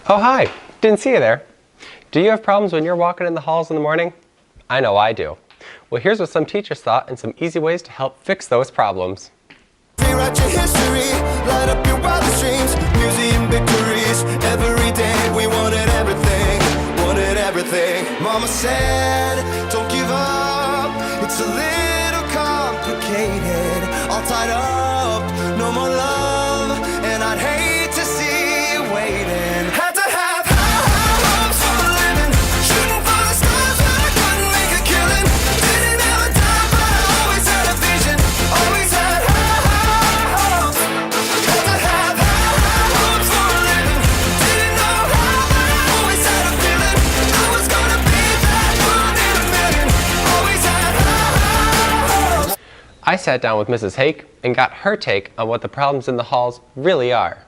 Oh, hi. Didn't see you there. Do you have problems when you're walking in the halls in the morning? I know I do. Well, here's what some teachers thought and some easy ways to help fix those problems. Rewrite your history, light up your wildest dreams, museum victories, every day we wanted everything, Mama said, don't give up, it's a little complicated, all tied up, no more love, and I'd hate to see you waiting. Had to have high hopes for a living, shooting for the stars but I couldn't make a killing, didn't have a dime but I always had a vision, always had high hopes. Had to have high hopes for a living, didn't know how but I always had a feeling I was gonna be that one in a million, always had high hopes. I sat down with Mrs. Hake and got her take on what the problems in the halls really are.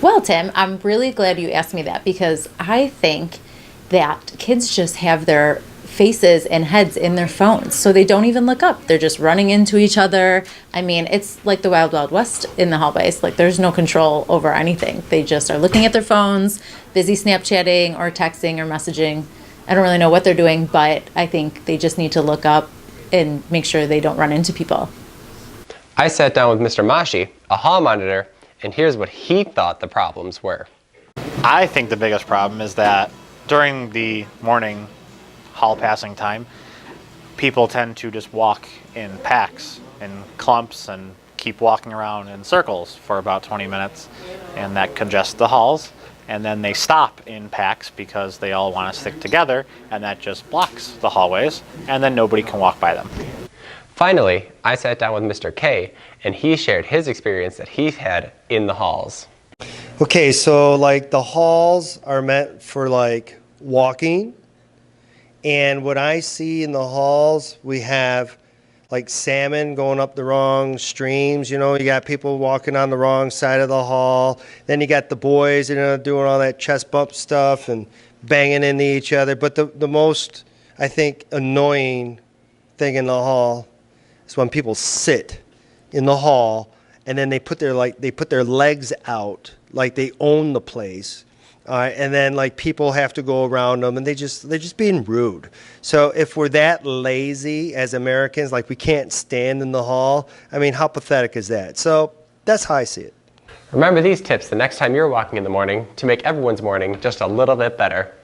Well, Tim, I'm really glad you asked me that because I think that kids just have their faces and heads in their phones, so they don't even look up. They're just running into each other. I mean, it's like the Wild Wild West in the hallways. Like, there's no control over anything. They just are looking at their phones, busy Snapchatting or texting or messaging. I don't really know what they're doing, but I think they just need to look up and make sure they don't run into people. I sat down with Mr. Mashi, a hall monitor, and here's what he thought the problems were. I think the biggest problem is that during the morning hall passing time, people tend to just walk in packs, in clumps, and keep walking around in circles for about 20 minutes, and that congests the halls. And then they stop in packs because they all want to stick together, and that just blocks the hallways, and then nobody can walk by them. Finally, I sat down with Mr. K, and he shared his experience that he had in the halls. Okay, so like the halls are meant for like walking, and what I see in the halls, we have like salmon going up the wrong streams, you know, you got people walking on the wrong side of the hall, then you got the boys, you know, doing all that chest bump stuff and banging into each other. But the most, I think, annoying thing in the hall is when people sit in the hall and then they put their legs out like they own the place. And then like people have to go around them and they're just being rude. So if we're that lazy as Americans, like we can't stand in the hall, I mean, how pathetic is that? So that's how I see it. Remember these tips the next time you're walking in the morning to make everyone's morning just a little bit better.